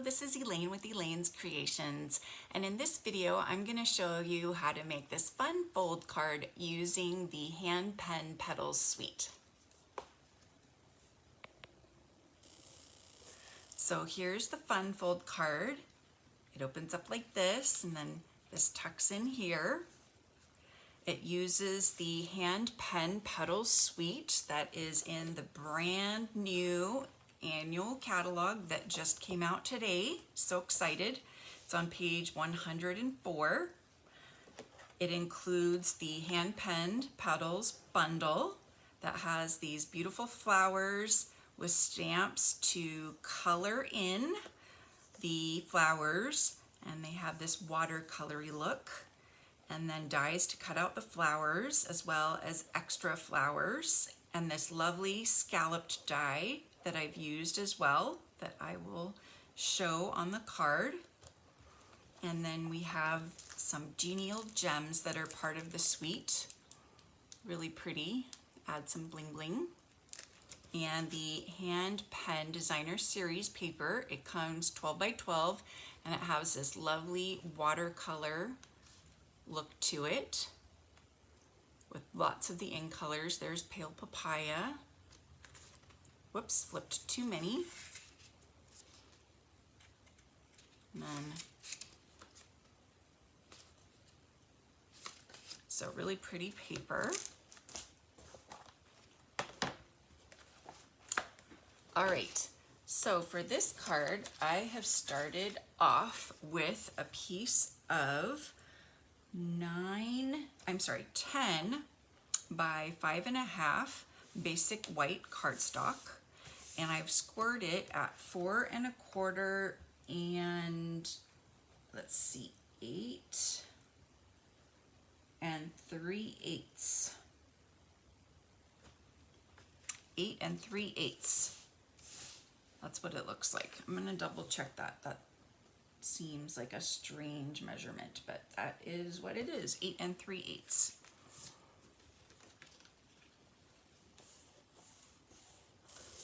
this is Elaine with Elaine's Creations, and in this video I'm going to show you how to make this fun fold card using the Hand-Penned Petals suite. So here's the fun fold card. It opens up like this, and then this tucks in here. It uses the Hand-Penned Petals suite that is in the brand new annual catalog that just came out today. So excited. It's on page 104. It includes the Hand-Penned Petals bundle that has these beautiful flowers with stamps to color in the flowers, and they have this watercolory look, and then dies to cut out the flowers as well as extra flowers, and this lovely scalloped die that I've used as well that I will show on the card. And then we have some genial gems that are part of the suite. Really pretty. Add some bling bling. And the Hand Pen Designer Series paper. It comes 12 by 12 and it has this lovely watercolor look to it with lots of the in colors. There's Pale Papaya. Whoops, flipped too many. And then, so really pretty paper. All right, so for this card, I have started off with a piece of 10 by 5.5 basic white cardstock, and I've scored it at 4 1/4 and let's see, 8 3/8. 8 3/8. That's what it looks like. I'm gonna double check that. That seems like a strange measurement, but that is what it is, 8 3/8.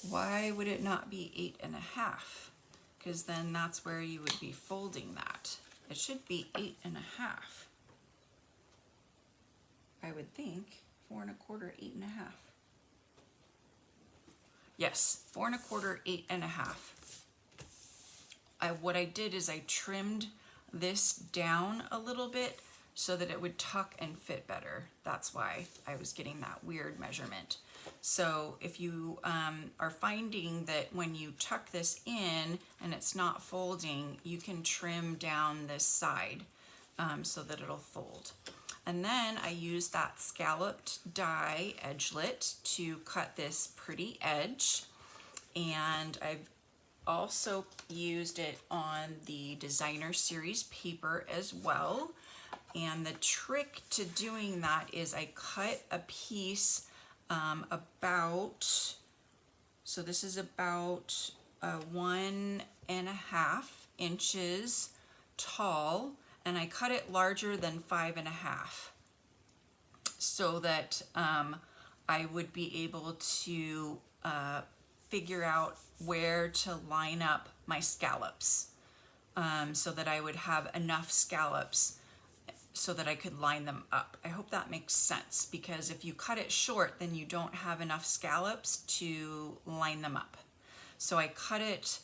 Why would it not be 8 1/2? Because then that's where you would be folding that. It should be 8 1/2. I would think 4 1/4, 8 1/2. Yes, 4 1/4, 8 1/2. What I did is I trimmed this down a little bit so that it would tuck and fit better. That's why I was getting that weird measurement. So if you are finding that when you tuck this in and it's not folding, you can trim down this side so that it'll fold. And then I used that scalloped die edgelet to cut this pretty edge, and I've also used it on the Designer Series paper as well. And the trick to doing that is I cut a piece so this is about 1.5 inches tall, and I cut it larger than 5.5 so that I would be able to figure out where to line up my scallops so that I would have enough scallops so that I could line them up. I hope that makes sense, because if you cut it short, then you don't have enough scallops to line them up. So I cut it,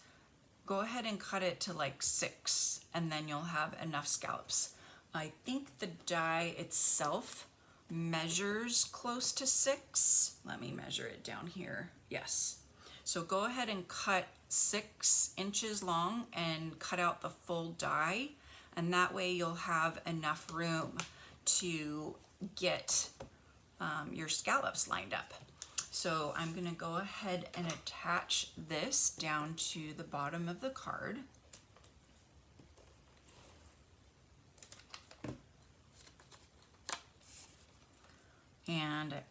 go ahead and cut it to like 6, and then you'll have enough scallops. I think the die itself measures close to 6. Let me measure it down here. Yes. So go ahead and cut 6 inches long and cut out the full die, and that way you'll have enough room to get your scallops lined up. So I'm gonna go ahead and attach this down to the bottom of the card. And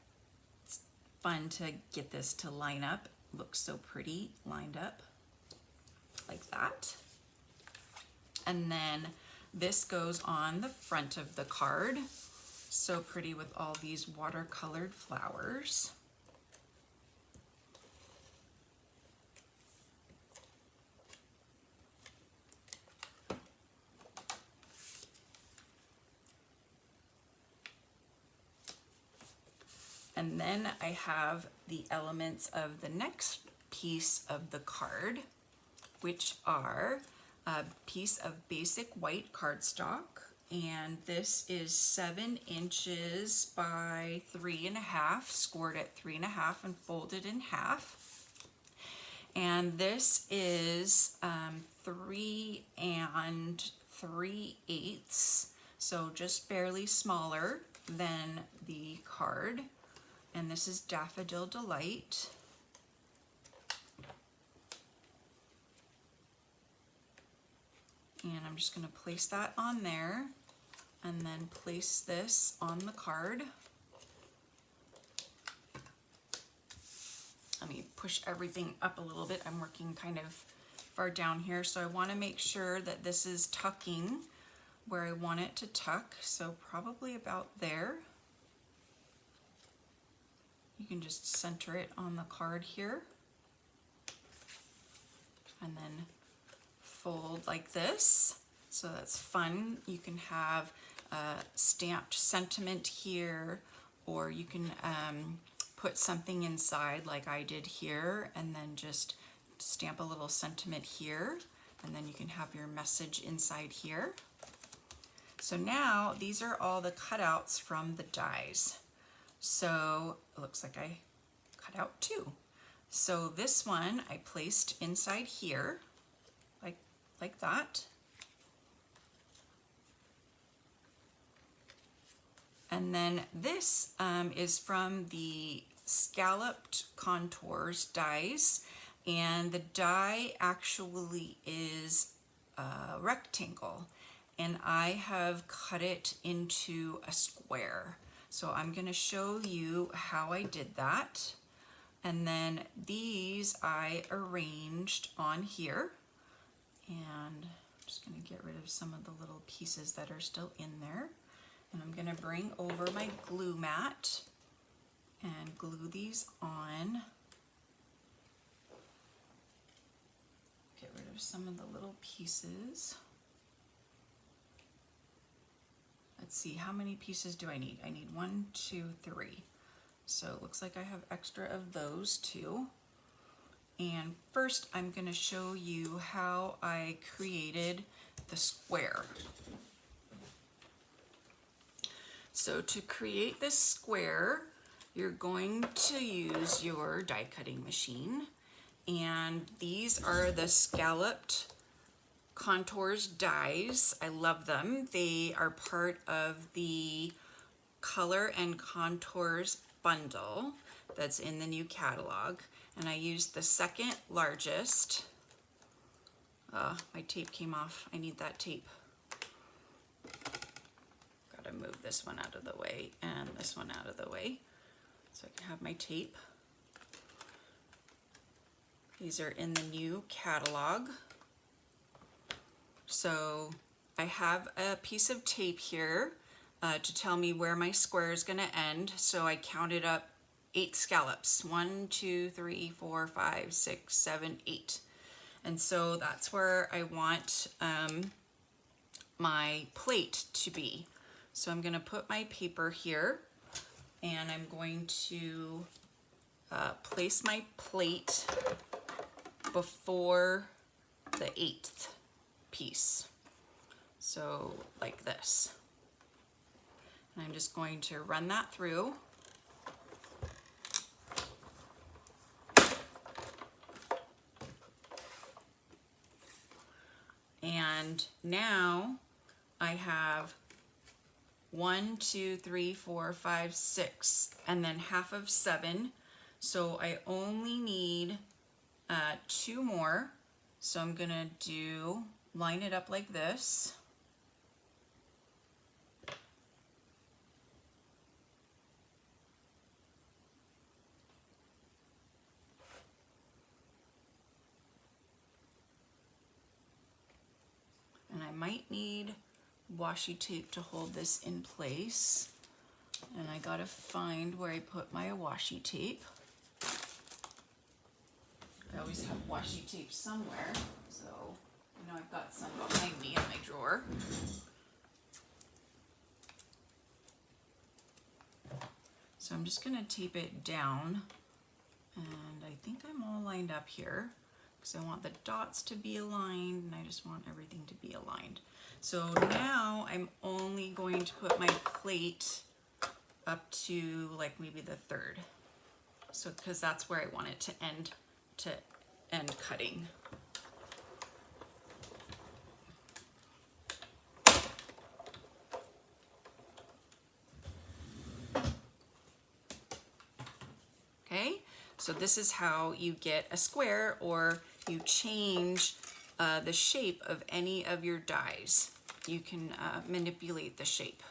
it's fun to get this to line up. It looks so pretty lined up like that. And then this goes on the front of the card. So pretty with all these watercolored flowers. And then I have the elements of the next piece of the card, which are a piece of basic white cardstock, and this is 7 inches by 3.5, scored at 3.5 and folded in half. And this is 3 3/8, so just barely smaller than the card. And this is Daffodil Delight. And I'm just going to place that on there and then place this on the card. Let me push everything up a little bit. I'm working kind of far down here, so I want to make sure that this is tucking where I want it to tuck, so probably about there. You can just center it on the card here and then fold like this. So that's fun. You can have stamped sentiment here, or you can put something inside like I did here and then just stamp a little sentiment here, and then you can have your message inside here. So now these are all the cutouts from the dies. So it looks like I cut out 2. So this one I placed inside here like that. And then this is from the Scalloped Contours dies, and the die actually is a rectangle, and I have cut it into a square. So I'm going to show you how I did that. And then these I arranged on here, and I'm just going to get rid of some of the little pieces that are still in there. And I'm going to bring over my glue mat and glue these on. Get rid of some of the little pieces. Let's see, how many pieces do I need? I need 1, 2, 3. So it looks like I have extra of those too. And first I'm going to show you how I created the square. So to create this square, you're going to use your die cutting machine. And these are the Scalloped Contours dies. I love them. They are part of the Color and Contours bundle that's in the new catalog. And I used the second largest. My tape came off. I need that tape. Gotta move this one out of the way and this one out of the way so I can have my tape. These are in the new catalog. So I have a piece of tape here to tell me where my square is going to end. So I counted up 8 scallops. 1, 2, 3, 4, 5, 6, 7, 8. And so that's where I want my plate to be. So I'm going to put my paper here, and I'm going to place my plate before the 8th piece. So like this. And I'm just going to run that through. And now I have 1, 2, 3, 4, 5, 6, and then half of 7. So I only need 2 more. So I'm gonna line it up like this. And I might need washi tape to hold this in place. And I gotta find where I put my washi tape. I always have washi tape somewhere, so I know I've got some behind me in my drawer. So So I'm just gonna tape it down, and I think I'm all lined up here because I want the dots to be aligned and I just want everything to be aligned. So now I'm only going to put my plate up to like maybe the third. So because that's where I want it to end cutting. Okay, so this is how you get a square, or you change the shape of any of your dies. You can manipulate the shape.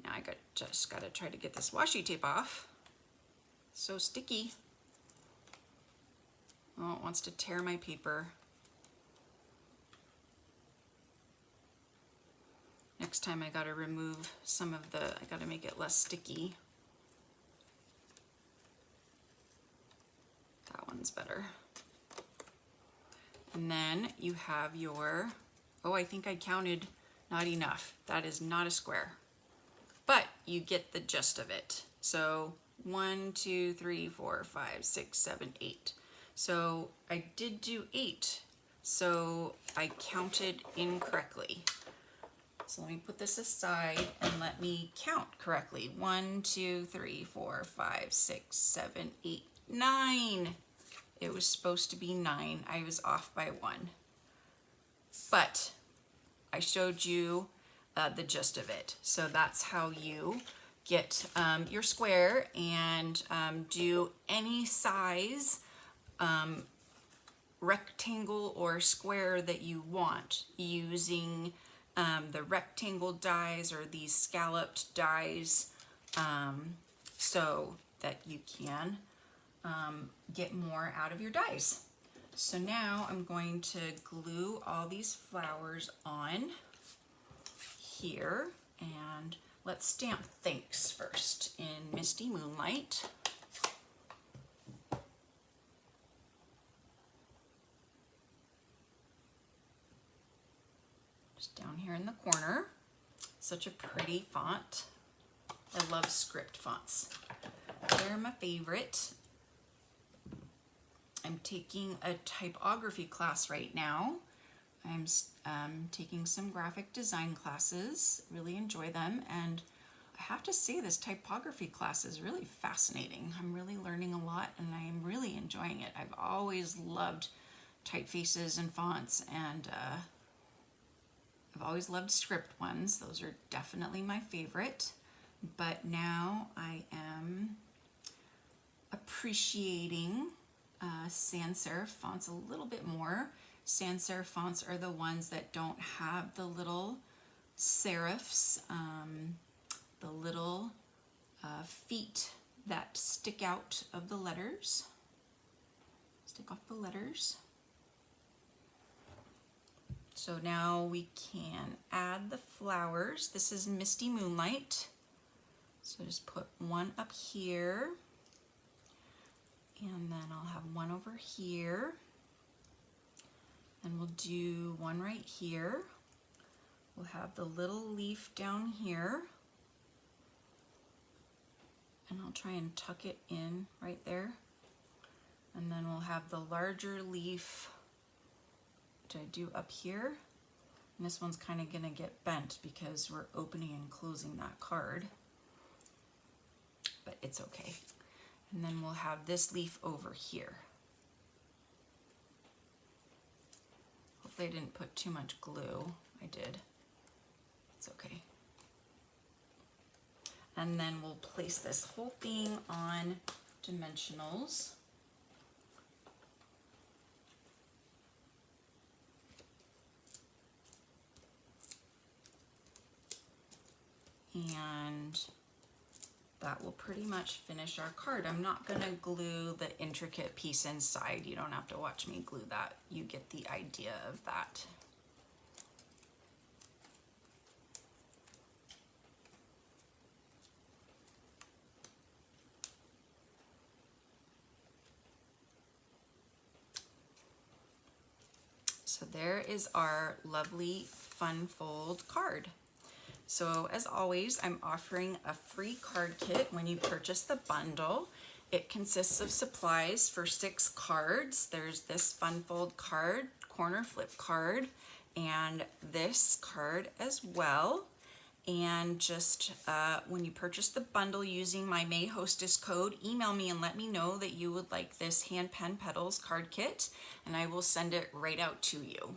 Now I just gotta try to get this washi tape off. So sticky. Oh, it wants to tear my paper. Next time I gotta remove some of I gotta make it less sticky. That one's better. And then you have your, oh, I think I counted not enough. That is not a square, but you get the gist of it. So 1, 2, 3, 4, 5, 6, 7, 8. So I did do 8. So I counted incorrectly. So let me put this aside and let me count correctly. 1, 2, 3, 4, 5, 6, 7, 8, 9. It was supposed to be 9. I was off by 1. But I showed you the gist of it. So that's how you get your square and do any size rectangle or square that you want using the rectangle dies or these scalloped dies, so that you can get more out of your dies. So now I'm going to glue all these flowers on here, and let's stamp thanks first in Misty Moonlight. Just down here in the corner. Such a pretty font. I love script fonts. They're my favorite. I'm taking a typography class right now. I'm taking some graphic design classes, really enjoy them, and I have to say this typography class is really fascinating. I'm really learning a lot and I am really enjoying it. I've always loved typefaces and fonts, and I've always loved script ones. Those are definitely my favorite, but now I am appreciating sans serif fonts a little bit more. Sans serif fonts are the ones that don't have the little serifs, the little feet that stick out of the letters, stick off the letters. So now we can add the flowers. This is Misty Moonlight. So just put one up here, and then I'll have one over here, and we'll do one right here. We'll have the little leaf down here, and I'll try and tuck it in right there. And then we'll have the larger leaf, which I do up here. And this one's kind of gonna get bent because we're opening and closing that card, but it's okay. And then we'll have this leaf over here. Hopefully I didn't put too much glue. I did. It's okay. And then we'll place this whole thing on dimensionals. And that will pretty much finish our card. I'm not gonna glue the intricate piece inside. You don't have to watch me glue that. You get the idea of that. So there is our lovely fun fold card. So as always, I'm offering a free card kit when you purchase the bundle. It consists of supplies for 6 cards. There's this fun fold card, corner flip card, and this card as well. And just when you purchase the bundle using my May Hostess code, email me and let me know that you would like this Hand-Penned Petals card kit, and I will send it right out to you.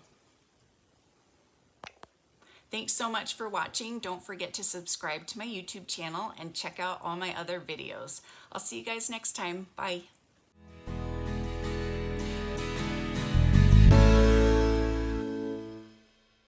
Thanks so much for watching. Don't forget to subscribe to my YouTube channel and check out all my other videos. I'll see you guys next time. Bye.